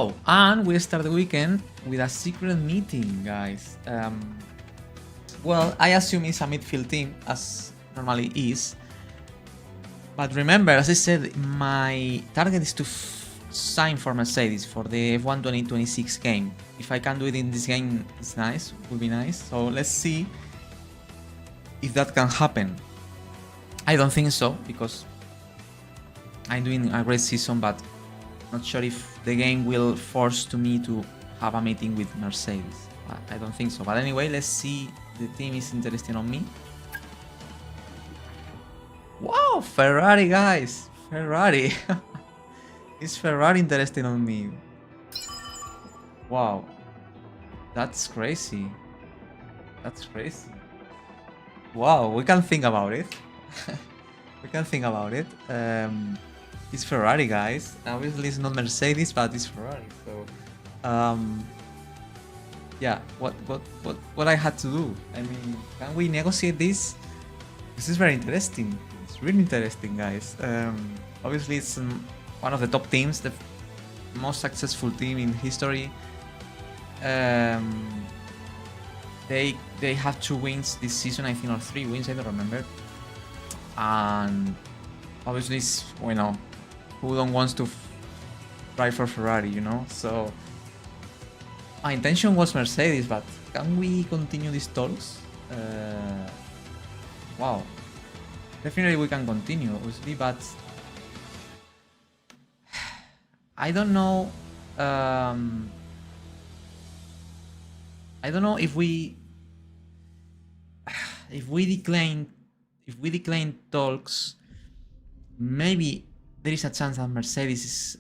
Oh, and we start the weekend with a secret meeting, guys. Well, I assume it's a midfield team, as normally is. But remember, as I said, my target is to sign for Mercedes for the F1 2026 game. If I can do it in this game, it's nice, would be nice. So let's see if that can happen. I don't think so, because I'm doing a great season, but not sure if the game will force to me to have a meeting with Mercedes. I don't think so. But anyway, let's see. The team is interested on me. Wow, Ferrari, guys. Ferrari. Is Ferrari interested on me? Wow. That's crazy. That's crazy. Wow, we can think about it. We can think about it. It's Ferrari, guys. Obviously, it's not Mercedes, but it's Ferrari. So, yeah. What I had to do? I mean, can we negotiate this? This is very interesting. It's really interesting, guys. Obviously, it's one of the top teams, the most successful team in history. They have 2 wins this season, I think, or 3 wins. I don't remember. And obviously, it's, you know, who don't wants to drive for Ferrari, you know? So my intention was Mercedes, but can we continue these talks? Wow, definitely we can continue, obviously, but I don't know. I don't know if we decline talks. Maybe there is a chance that Mercedes is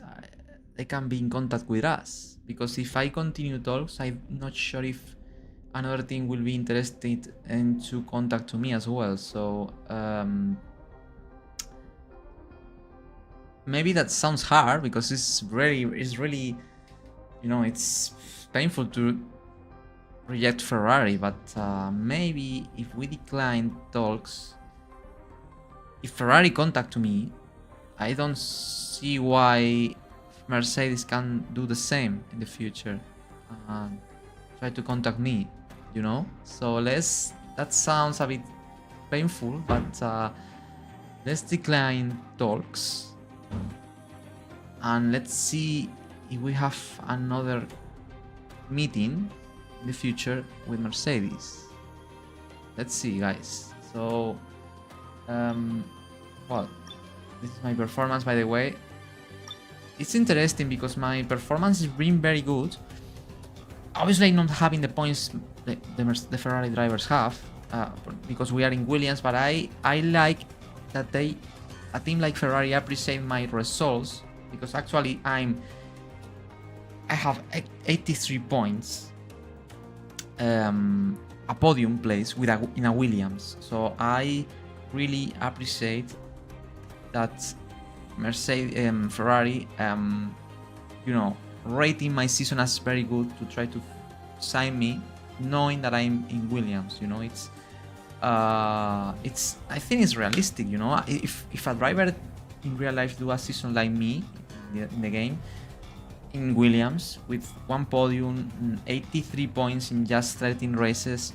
they can be in contact with us, because if I continue talks, I'm not sure if another team will be interested in to contact to me as well. So maybe that sounds hard, because it's really, you know, it's painful to reject Ferrari, but maybe if we decline talks, if Ferrari contact to me, I don't see why Mercedes can do the same in the future. Try to contact me, you know? So that sounds a bit painful, but let's decline talks. And let's see if we have another meeting in the future with Mercedes. Let's see, guys. So, well, this is my performance, by the way. It's interesting because my performance is being very good. Obviously, not having the points the Ferrari drivers have, because we are in Williams. But I like that a team like Ferrari appreciate my results, because actually I have 83 points, a podium place in a Williams. So I really appreciate that Ferrari, you know, rating my season as very good to try to sign me, knowing that I'm in Williams. You know, I think it's realistic. You know, if a driver in real life do a season like me in the game in Williams with 1 podium, 83 points in just 13 races,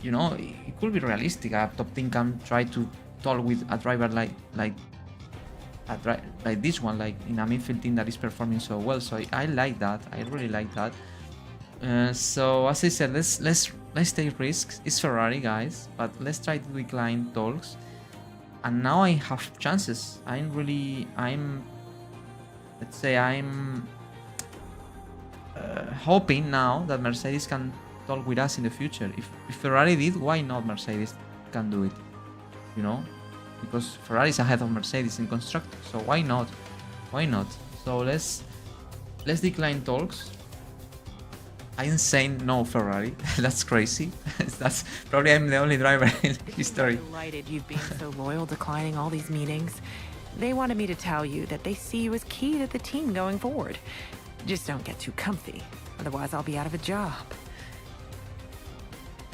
you know, it could be realistic. A top team can try to talk with a driver like this one, like in a midfield team that is performing so well. So I like that. I really like that. So as I said, let's take risks. It's Ferrari, guys, but let's try to decline talks. And now I have chances. Let's say I'm hoping now that Mercedes can talk with us in the future. If Ferrari did, why not Mercedes can do it? You know, because Ferrari is ahead of Mercedes in constructors, so why not? Why not? So let's decline talks. I'm saying no, Ferrari. That's crazy. That's probably I'm the only driver in history. I'm delighted you've been so loyal, declining all these meetings. They wanted me to tell you that they see you as key to the team going forward. Just don't get too comfy, otherwise I'll be out of a job.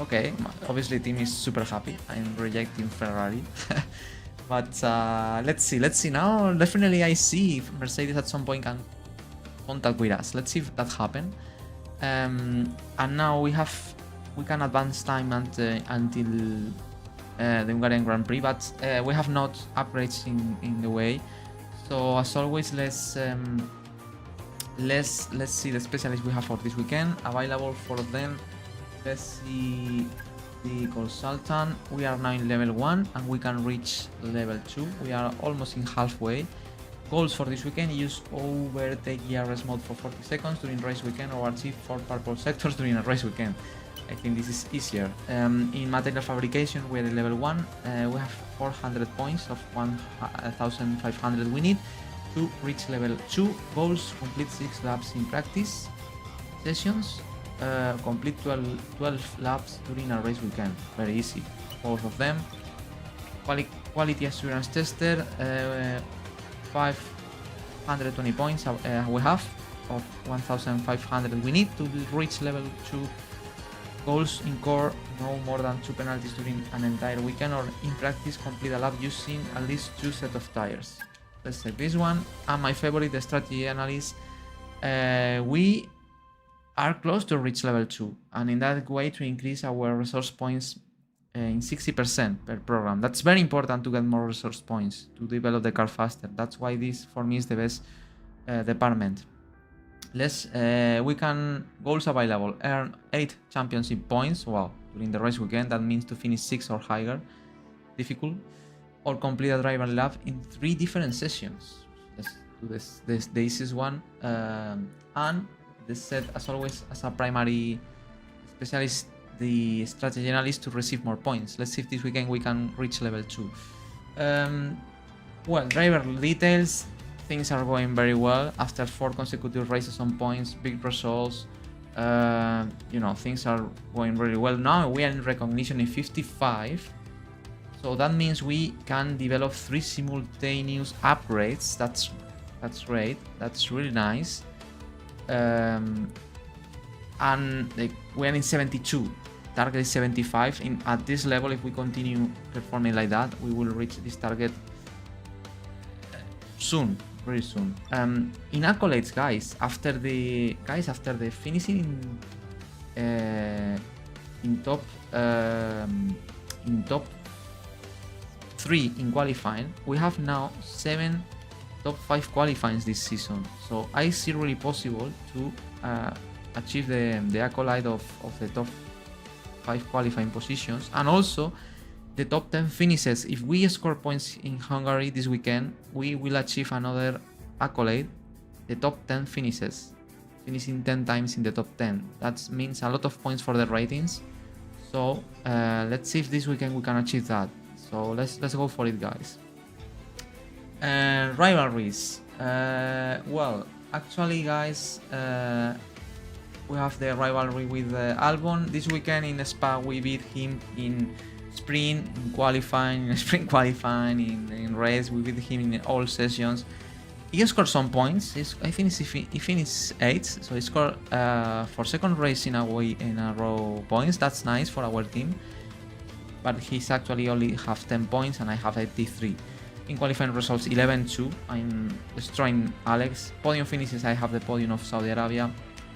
Okay, obviously the team is super happy. I'm rejecting Ferrari. But let's see now. Definitely I see if Mercedes at some point can contact with us. Let's see if that happens. And now we can advance time until the Hungarian Grand Prix, but we have not upgrades in the way. So as always, let's see the specialists we have for this weekend available for them. Let's see the consultant. We are now in level 1 and we can reach level 2. We are almost in halfway. Goals for this weekend: use overtake ERS mode for 40 seconds during race weekend or achieve 4 purple sectors during a race weekend. I think this is easier. In material fabrication, we're at level 1. We have 400 points of 1,500 we need to reach level 2. Goals: complete 6 laps in practice sessions, complete 12 laps during a race weekend. Very easy, both of them. Quality assurance tester, 520 points we have of 1,500 we need to reach level 2. Goals: in core, no more than 2 penalties during an entire weekend, or in practice complete a lap using at least 2 sets of tires. Let's take this one. And my favorite, the strategy analyst. We are close to reach level 2, and in that way to increase our resource points in 60% per program. That's very important to get more resource points to develop the car faster. That's why this for me is the best department. We can goals available: earn 8 championship points. Well, during the race weekend, that means to finish 6 or higher, difficult, or complete a driver lap in 3 different sessions. Let's do this the easiest one. And the set, as always, as a primary specialist, the strategy analyst, to receive more points. Let's see if this weekend we can reach level 2. Well, driver details. Things are going very well after 4 consecutive races on points, big results. Things are going really well. Now we are in recognition in 55, so that means we can develop 3 simultaneous upgrades. That's great. That's really nice. And we are in 72. Target is 75. At this level, if we continue performing like that, we will reach this target soon. Very soon. In accolades, guys, after the finishing in top 3 in qualifying, we have now 7 top 5 qualifyings this season. So I see really possible to achieve the accolade of the top 5 qualifying positions, and also the top 10 finishes. If we score points in Hungary this weekend, we will achieve another accolade, the top 10 finishes, finishing 10 times in the top 10. That means a lot of points for the ratings. So let's see if this weekend we can achieve that. So let's go for it, guys. Rivalries. Well, actually, guys, we have the rivalry with Albon. This weekend in Spa, we beat him in sprint, in qualifying, in race. We beat him in all sessions. He scored some points. I think he finished 8th, so he scored for second race in a row points. That's nice for our team. But he's actually only have 10 points, and I have 83. In qualifying results, 11-2. I'm destroying Alex. Podium finishes, I have the podium of Saudi Arabia.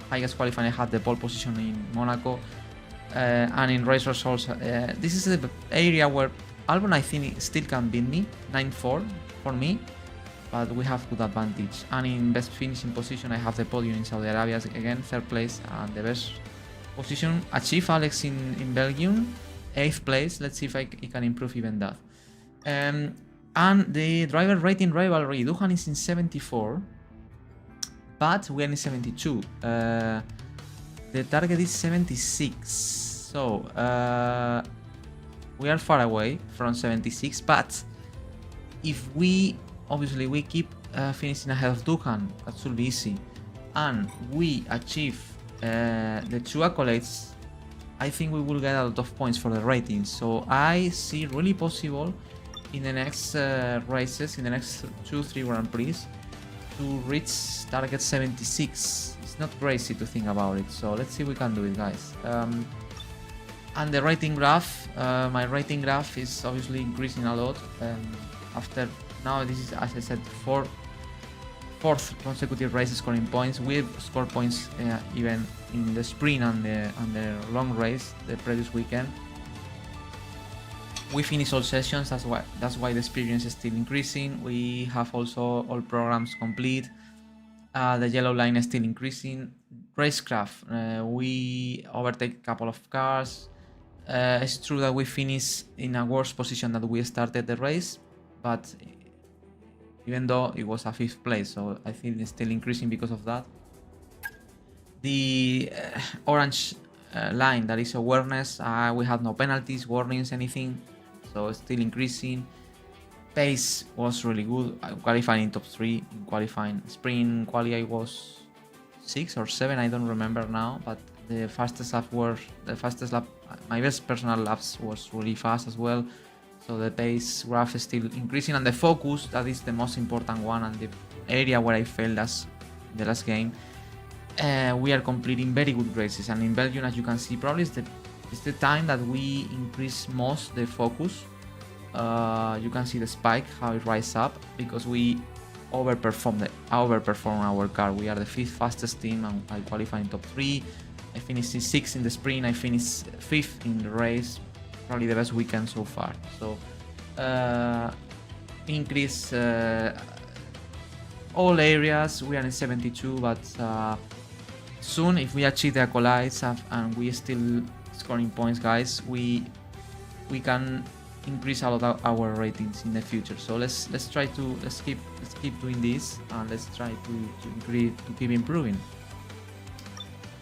Highest qualifying, I had the pole position in Monaco. And in race results, this is the area where Albon, I think, still can beat me. 9-4 for me, but we have good advantage. And in best finishing position, I have the podium in Saudi Arabia again, 3rd place, and the best position achieved Alex in Belgium, 8th place. Let's see if he can improve even that. And the driver rating rivalry, Duhan is in 74, but we are in 72. The target is 76, so we are far away from 76. But if we keep finishing ahead of Duhan, that should be easy, and we achieve the 2 accolades, I think we will get a lot of points for the ratings. So I see really possible in the next races, in the next 2-3 Grand Prix, to reach target 76. It's not crazy to think about it, so let's see if we can do it, guys. And the rating graph, my rating graph is obviously increasing a lot. After now, this is, as I said, fourth consecutive race scoring points. We've scored points even in the sprint and the long race the previous weekend. We finish all sessions. That's why the experience is still increasing. We have also all programs complete. The yellow line is still increasing. Racecraft, we overtake a couple of cars. It's true that we finished in a worse position than we started the race, but even though it was a 5th place, so I think it's still increasing because of that. The orange line, that is awareness, we had no penalties, warnings, anything, so it's still increasing. Pace was really good, qualifying in top 3, in qualifying sprint quali I was 6 or 7, I don't remember now, but the fastest lap, my best personal laps was really fast as well. So the pace graph is still increasing, and the focus, that is the most important one, and the area where I failed the last game. We are completing very good races, and in Belgium, as you can see, probably it's the time that we increase most the focus. You can see the spike, how it rises up, because we overperform our car. We are the 5th fastest team, and I qualify in top 3. I finished 6th in the sprint. I finished 5th in the race. Probably the best weekend so far. So increase all areas. We are in 72, but soon, if we achieve the accolades and we still scoring points, guys, we can increase a lot of our ratings in the future. So let's keep doing this, and let's try to keep improving.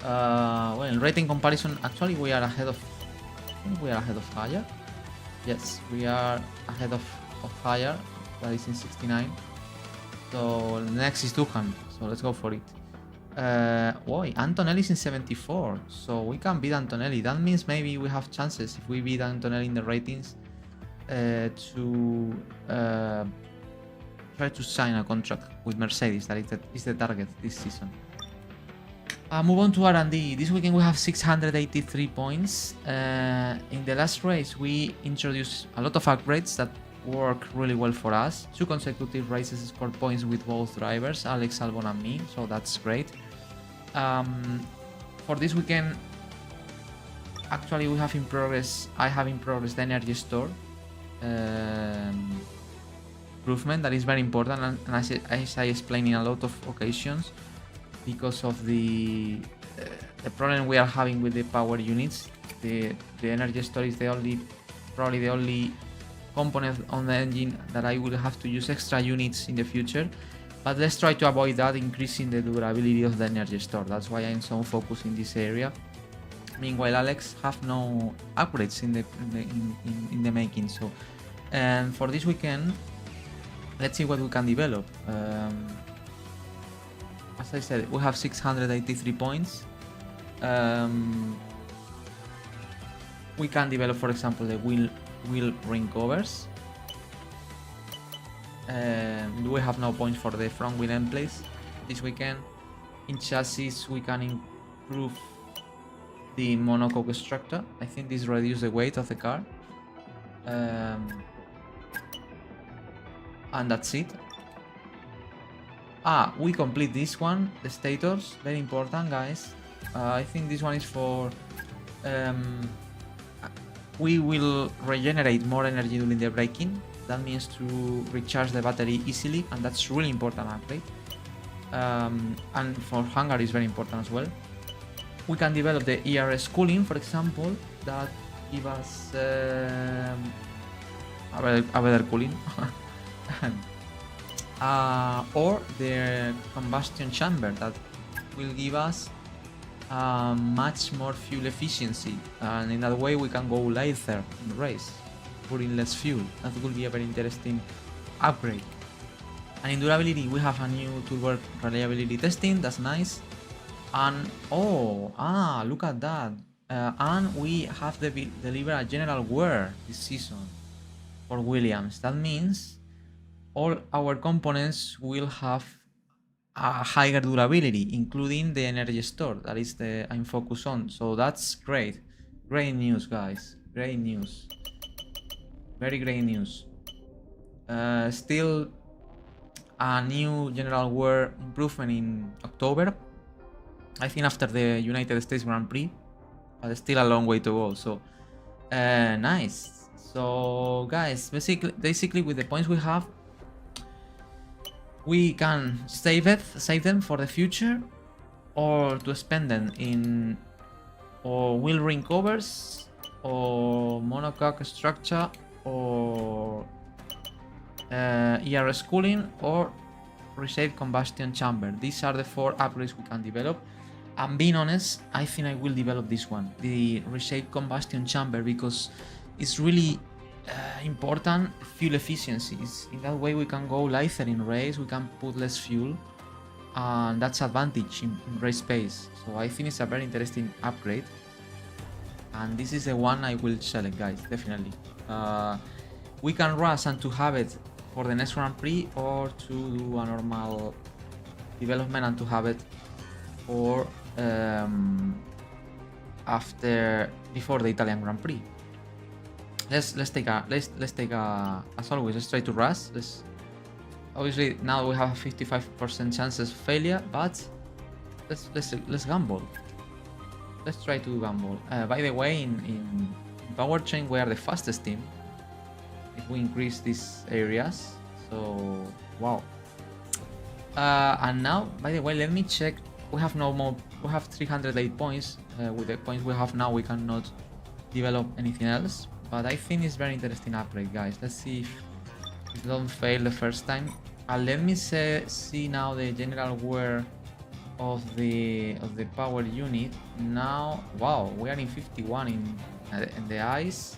Well, in rating comparison, actually we are ahead of. I think we are ahead of Haya. Yes, we are ahead of Haya. That is in 69. So next is Duhan. So let's go for it. Boy, Antonelli is in 74. So we can beat Antonelli. That means maybe we have chances if we beat Antonelli in the ratings to try to sign a contract with Mercedes. That is the target this season. Move on to R&D. This weekend we have 683 points. In the last race we introduced a lot of upgrades that work really well for us. 2 consecutive races scored points with both drivers, Alex Albon and me, so that's great. For this weekend, actually I have in progress the energy store improvement. That is very important, and as I explained in a lot of occasions, because of the problem we are having with the power units. The energy store is probably the only component on the engine that I will have to use extra units in the future. But let's try to avoid that, increasing the durability of the energy store. That's why I'm so focused in this area. Meanwhile, Alex have no upgrades in the making. So, and for this weekend, let's see what we can develop. As I said, we have 683 points. We can develop, for example, the wheel ring covers. We have no points for the front wheel end plates this weekend. In chassis, we can improve the monocoque structure. I think this reduces the weight of the car. And that's it. We complete this one, the stators, very important, guys. I think this one is for we will regenerate more energy during the braking. That means to recharge the battery easily, and that's really important upgrade. And for Hungary is very important as well. We can develop the ERS cooling, for example, that give us a better cooling. Or the combustion chamber that will give us much more fuel efficiency, and in that way we can go lighter in the race, putting less fuel. That will be a very interesting upgrade. And in durability, we have a new turbo reliability testing. That's nice. And look at that. And we have delivered a general wear this season for Williams. That means all our components will have a higher durability, including the energy store. That is the I'm focused on. So that's great. Great news, guys. Great news. Very great news. Still, a new general wear improvement in October. I think after the United States Grand Prix, but still a long way to go. So nice. So guys, basically with the points we have, we can save them for the future, or to spend them in or wheel ring covers, or monocoque structure, or ERS cooling, or reshaped combustion chamber. These are the 4 upgrades we can develop. And being honest, I think I will develop this one, the reshaped combustion chamber, because it's really important fuel efficiencies. In that way we can go lighter in race, we can put less fuel, and that's advantage in race pace. So I think it's a very interesting upgrade, and this is the one I will select, guys, definitely. We can rush and to have it for the next Grand Prix, or to do a normal development and to have it for before the Italian Grand Prix. Let's take a as always, let's try to rush. Obviously now we have a 55% chances of failure, but let's gamble. Let's try to gamble. By the way, in powertrain we are the fastest team if we increase these areas. So wow. And now, by the way, let me check. We have no more. We have 308 points. With the points we have now, we cannot develop anything else. But I think it's very interesting upgrade, guys. Let's see if it don't fail the first time. Let me see now the general wear of the power unit. Now, wow, we are in 51 in the ice,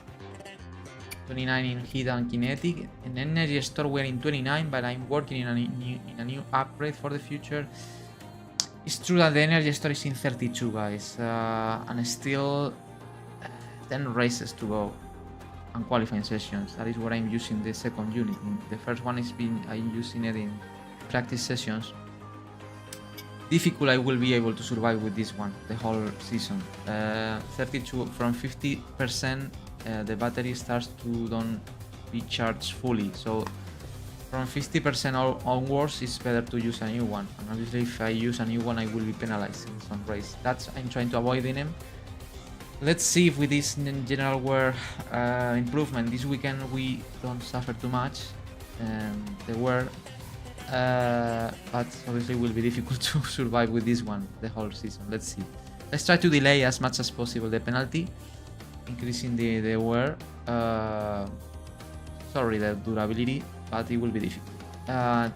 29 in heat and kinetic. In energy store we are in 29, but I'm working in a new upgrade for the future. It's true that the energy store is in 32, guys, and still 10 races to go and qualifying sessions. That is what I'm using the second unit. The first one I'm using it in practice sessions. Difficult, I will be able to survive with this one the whole season. 32 from 50%, the battery starts to don't be charged fully. So from 50% onwards, it's better to use a new one. And obviously, if I use a new one, I will be penalized in some race. That's I'm trying to avoid in them. Let's see if with this general wear improvement this weekend we don't suffer too much. The wear, but obviously it will be difficult to survive with this one the whole season. Let's see. Let's try to delay as much as possible the penalty, increasing the wear. Sorry, the durability, but it will be difficult.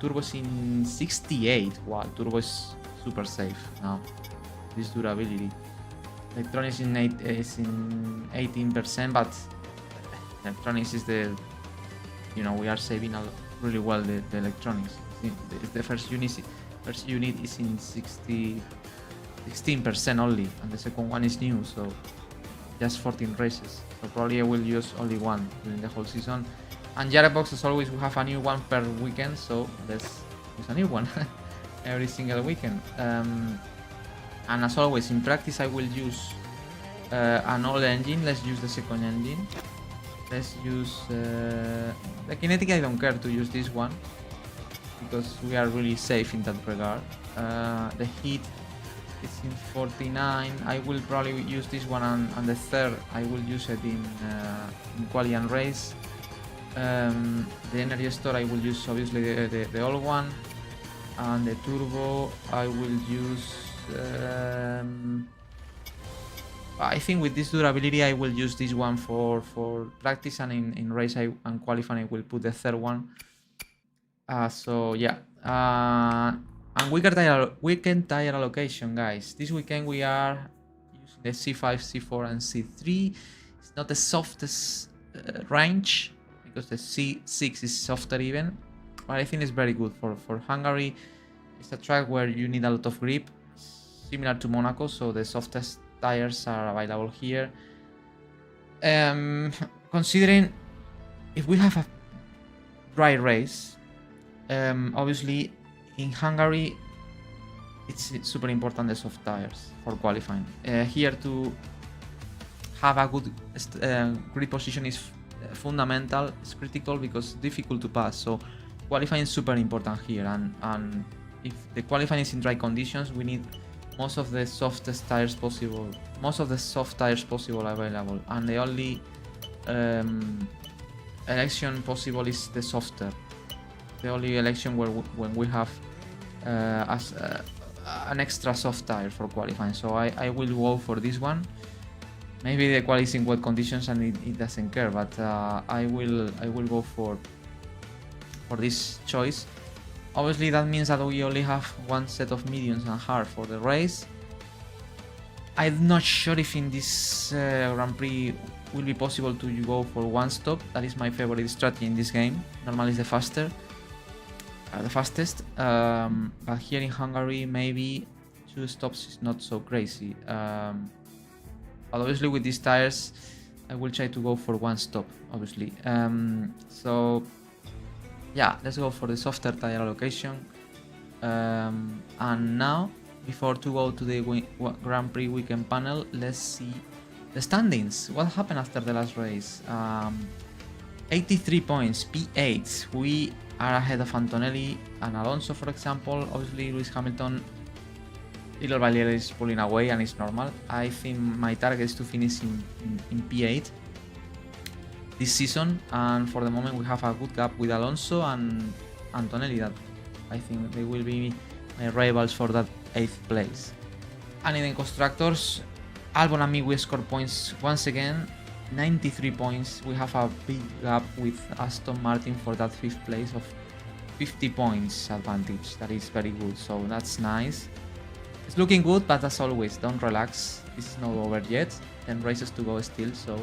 Turbo's in 68. Wow, turbo is super safe now. This durability. Electronics is in 18%, but electronics is the, we are saving really well the electronics. The first unit is in 16% only, and the second one is new, so just 14 races. So probably I will use only one during the whole season. And Jarebox, as always, we have a new one per weekend, so let's use a new one every single weekend. And as always, in practice, I will use an old engine. Let's use the second engine. Let's use the kinetic. I don't care to use this one because we are really safe in that regard. The heat is in 49. I will probably use this one, and the third I will use it in quali and race. The energy store I will use obviously the old one, and the turbo I will use. I think with this durability I will use this one for practice, and in race and qualifying I will put the third one. So yeah, and weekend tire allocation, guys. This weekend we are using the C5, C4 and C3. It's not the softest range because the C6 is softer even, but I think it's very good for Hungary. It's a track where you need a lot of grip, similar to Monaco, so the softest tires are available here. Considering if we have a dry race, obviously in Hungary it's super important the soft tires for qualifying. Here to have a good grip position is fundamental, it's critical because it's difficult to pass. So qualifying is super important here, and if the qualifying is in dry conditions, we need most of the softest tires possible, most of the soft tires possible available, and the only election possible is the softer. The only election when we have an extra soft tire for qualifying. So I will go for this one. Maybe the quality is in wet conditions and it doesn't care, but I will go for this choice. Obviously that means that we only have one set of mediums and hard for the race. I'm not sure if in this Grand Prix will be possible to go for one stop. That is my favorite strategy in this game. Normally it's the fastest. But here in Hungary, maybe 2 stops is not so crazy. But obviously with these tires, I will try to go for 1 stop, obviously. So yeah, let's go for the softer tire allocation. And now, before to go to the Grand Prix weekend panel, let's see the standings. What happened after the last race? 83 points, P8. We are ahead of Antonelli and Alonso, for example. Obviously, Lewis Hamilton, little by little, is pulling away, and it's normal. I think my target is to finish in P8 this season, and for the moment we have a good gap with Alonso and Antonelli. That I think they will be my rivals for that 8th place. And in the constructors, Albon and me, we score points once again. 93 points. We have a big gap with Aston Martin for that 5th place of 50 points advantage. That is very good, so that's nice. It's looking good, but as always, don't relax. This is not over yet. 10 races to go still, so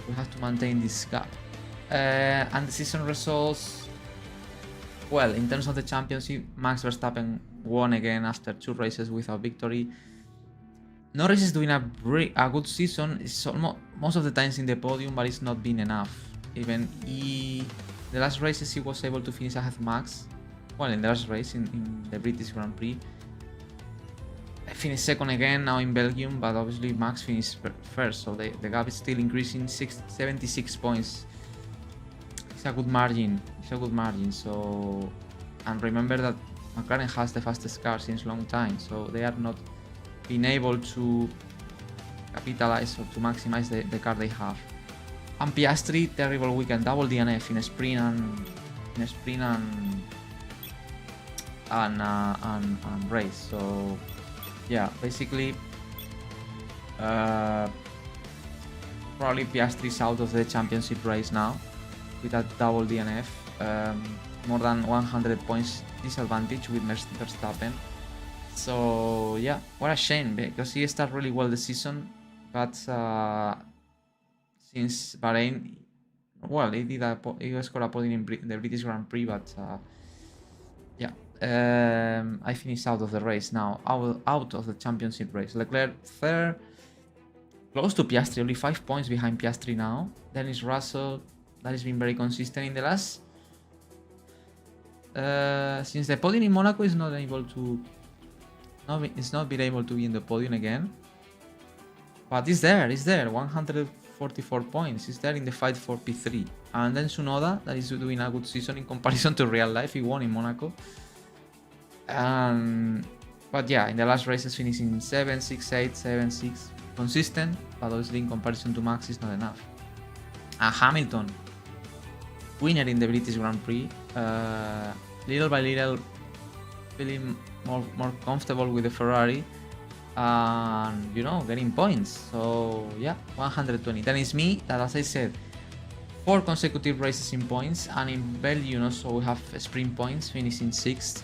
we have to maintain this gap. And the season results, well, in terms of the championship, Max Verstappen won again after 2 races without victory. Norris is doing a good season. It's almost most of the times in the podium, but it's not been enough. Even the last races he was able to finish ahead of Max. Well, in the last race in the British Grand Prix, I finished second again now in Belgium, but obviously Max finished first, so the gap is still increasing. 76 points. It's a good margin. It's a good margin. So, and remember that McLaren has the fastest car since long time, so they are not being able to capitalize or to maximize the car they have. And Piastri, terrible weekend, double DNF in a sprint and race. So yeah, basically probably Piastri is out of the championship race now with that double DNF. More than 100 points disadvantage with Verstappen. So yeah, what a shame, because he started really well the season, but since Bahrain, well, he scored a podium in the British Grand Prix, but yeah, I finished out of the race now, out of the championship race. Leclerc third, close to Piastri, only 5 points behind Piastri now. Then is Russell, that has been very consistent in the last. Since the podium in Monaco is not able to. It's not been able to be in the podium again, but it's there, 144 points, it's there in the fight for P3. And then Tsunoda, that is doing a good season in comparison to real life, he won in Monaco. But yeah, in the last races finishing 7, 6, 8, 7, 6, consistent, but obviously in comparison to Max is not enough. And Hamilton, winner in the British Grand Prix, little by little feeling more comfortable with the Ferrari and, you know, getting points. So yeah, 120. Then it's me that, as I said, 4 consecutive races in points, and in Belgium also we have sprint points, finishing 6th.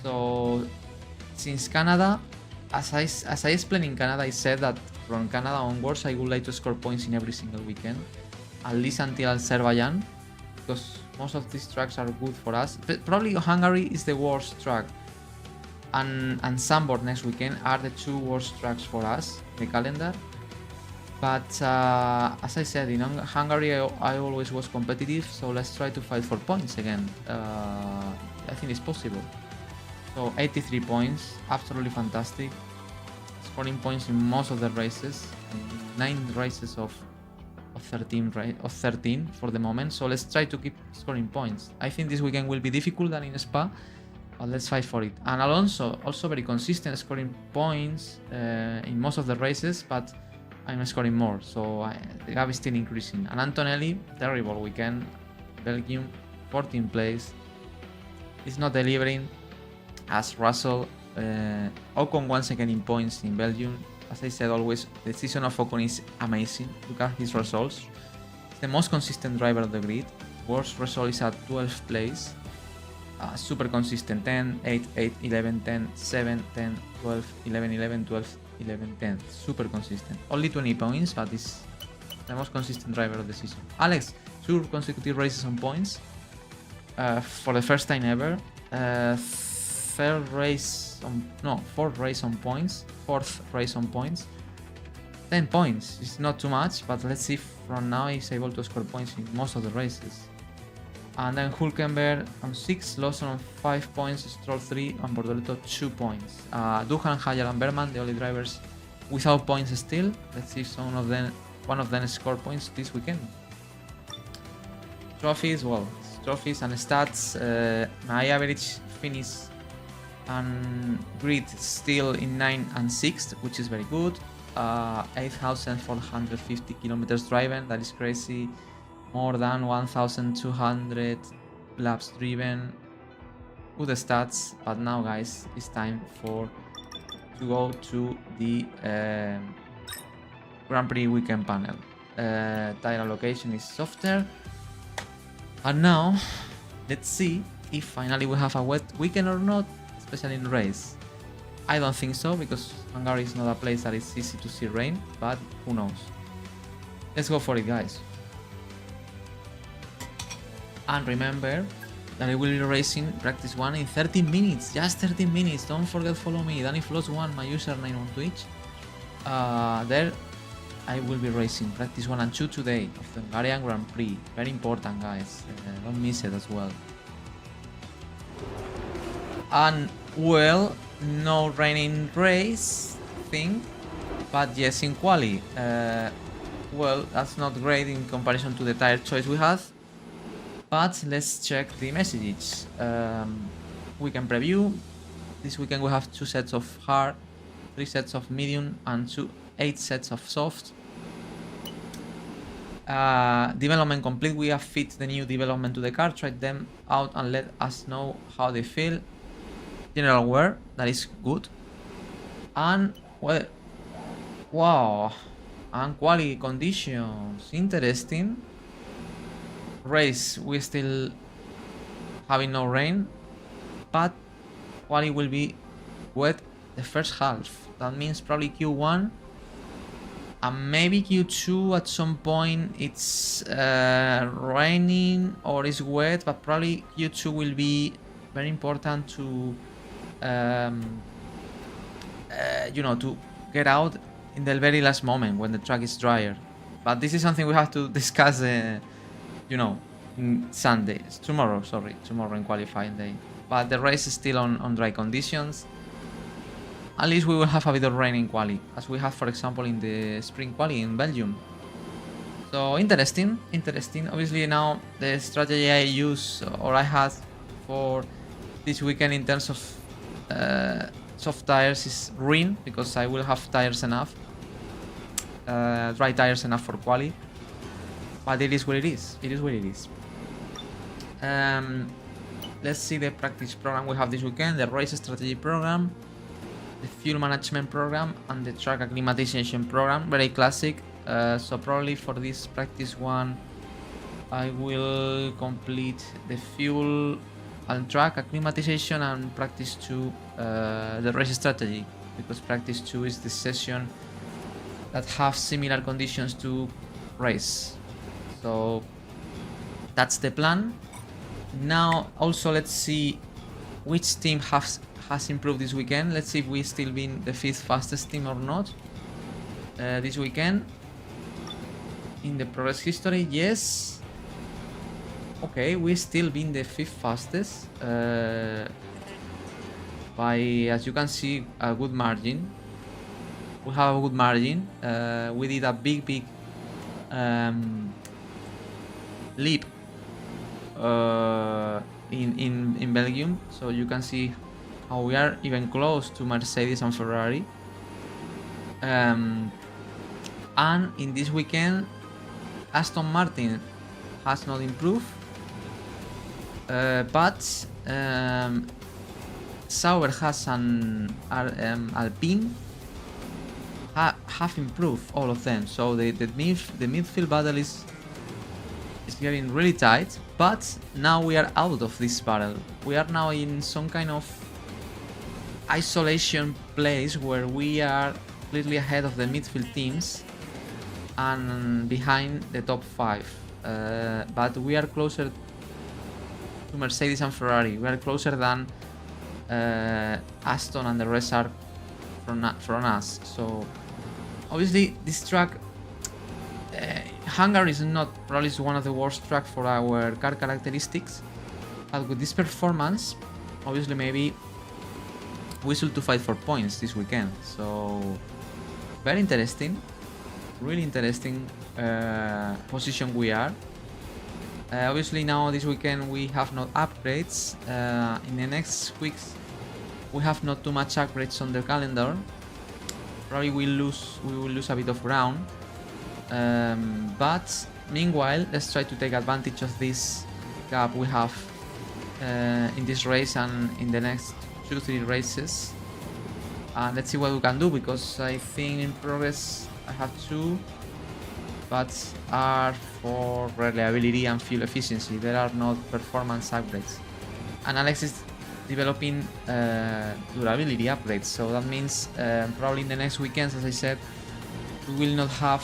So since Canada, as I explained in Canada, I said that from Canada onwards I would like to score points in every single weekend, at least until Azerbaijan, because most of these tracks are good for us. But probably Hungary is the worst track, and Zandvoort next weekend are the 2 worst tracks for us in the calendar. But as I said, in Hungary I always was competitive, so let's try to fight for points again. I think it's possible. So 83 points, absolutely fantastic. Scoring points in most of the races, 9 races of of 13, right? Of 13 for the moment. So let's try to keep scoring points. I think this weekend will be difficult than in Spa, but let's fight for it. And Alonso, also very consistent, scoring points in most of the races, but I'm scoring more, so the gap is still increasing. And Antonelli, terrible weekend. Belgium, 14th place. It's not delivering as Russell. Ocon once again in points in Belgium. As I said always, the season of Ocon is amazing. Look at his results. He's the most consistent driver of the grid. Worst result is at 12th place. Super consistent, 10, 8, 8, 11, 10, 7, 10, 12, 11, 11, 12, 11, 10. Super consistent. Only 20 points, but is the most consistent driver of the season. Alex, 2 consecutive races on points. For the first time ever. Fourth race on points. 4th race on points. 10 points. It's not too much, but let's see if from now he's able to score points in most of the races. And then Hülkenberg on 6, Lawson on 5 points, Stroll 3, and Bortoleto 2 points. Duhan, Hayal, and Berman, the only drivers without points still. Let's see if one of them score points this weekend. Trophies, well, trophies and stats. My average finish and grid still in 9th and 6th, which is very good. 8,450 kilometers driven, that is crazy. More than 1,200 laps driven. Good stats, but now guys, it's time to go to the Grand Prix weekend panel. Tire allocation is softer. And now, let's see if finally we have a wet weekend or not, especially in the race. I don't think so, because Hungary is not a place that is easy to see rain, but who knows. Let's go for it, guys. And remember that I will be racing practice 1 in 13 minutes, just 13 minutes. Don't forget follow me, DannyFloss1, my username on Twitch. There I will be racing practice 1 and 2 today of the Hungarian Grand Prix. Very important, guys. Don't miss it as well. And well, no raining race thing, but yes in quali. Well, that's not great in comparison to the tire choice we had. But let's check the messages. Weekend preview. This weekend we have 2 sets of hard, 3 sets of medium, and 8 sets of soft. Development complete. We have fit the new development to the car, tried them out and let us know how they feel. General wear, that is good. And well, wow, and quality conditions, interesting. Race, we still having no rain, but quali will be wet the first half. That means probably Q1 and maybe Q2 at some point it's raining or is wet, but probably Q2 will be very important to you know, to get out in the very last moment when the track is drier. But this is something we have to discuss you know, Sunday, tomorrow in qualifying day. But the race is still on dry conditions. At least we will have a bit of rain in quali, as we have, for example, in the spring quali in Belgium. So interesting. Obviously now the strategy I use or I had for this weekend in terms of soft tires is Rin, because I will have tires enough, dry tires enough for quali. But it is what it is. Let's see the practice program we have this weekend, the race strategy program, the fuel management program, and the track acclimatization program. Very classic. So probably for this practice 1 I will complete the fuel and track acclimatization, and practice 2 the race strategy, because practice 2 is the session that have similar conditions to race. So that's the plan. Now also let's see which team has improved this weekend. Let's see if we still been the 5th fastest team or not this weekend in the progress history. Yes, okay, we still been the 5th fastest by, as you can see, a good margin. We have a good margin. We did a big leap in Belgium, so you can see how we are even close to Mercedes and Ferrari. And in this weekend, Aston Martin has not improved, but Sauber has an Alpine have improved, all of them. So the midfield battle is getting really tight. But now we are out of this battle. We are now in some kind of isolation place where we are completely ahead of the midfield teams and behind the top 5. But we are closer to Mercedes and Ferrari. We are closer than Aston, and the rest are from us. So obviously this track, Hungary is not probably one of the worst tracks for our car characteristics, but with this performance, obviously maybe we should to fight for points this weekend. So very interesting, really interesting position we are. Obviously now this weekend we have no upgrades. In the next weeks we have not too much upgrades on the calendar. Probably we will lose a bit of ground. But meanwhile, let's try to take advantage of this gap we have in this race and in the next 2-3 races. And let's see what we can do, because I think in progress I have 2, but are for reliability and fuel efficiency. There are no performance upgrades. And Alex is developing durability upgrades, so that means probably in the next weekends, as I said, we will not have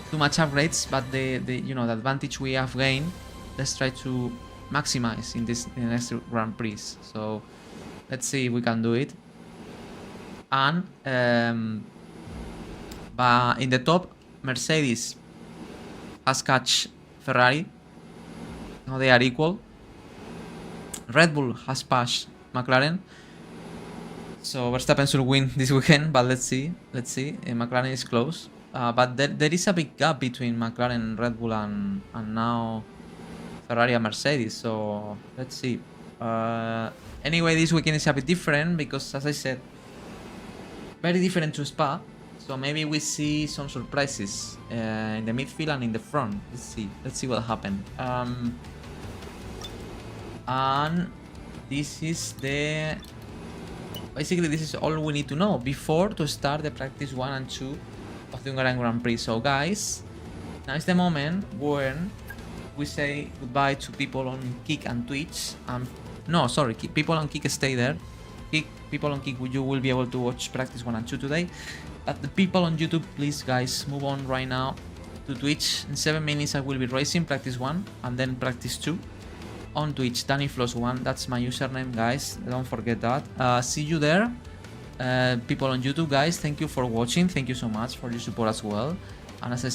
too much upgrades, but the advantage we have gained, let's try to maximize in the next Grand Prix. So let's see if we can do it. And but in the top, Mercedes has catch Ferrari. Now they are equal. Red Bull has passed McLaren. So Verstappen should win this weekend, but let's see. McLaren is close, but there is a big gap between McLaren and Red Bull and now Ferrari and Mercedes. So let's see. Anyway, this weekend is a bit different because, as I said, very different to Spa. So maybe we see some surprises in the midfield and in the front. Let's see what happened. And this is the. Basically, this is all we need to know before to start the practice 1 and 2 of the Hungarian Grand Prix. So guys, now is the moment when we say goodbye to people on Kick and Twitch. No, sorry, people on Kick stay there. People on Kick, you will be able to watch practice 1 and 2 today. But the people on YouTube, please guys, move on right now to Twitch. In 7 minutes I will be racing practice 1 and then practice 2. On Twitch, DannyFloss1, that's my username, guys. Don't forget that. See you there. People on YouTube, guys, thank you for watching. Thank you so much for your support as well. And as I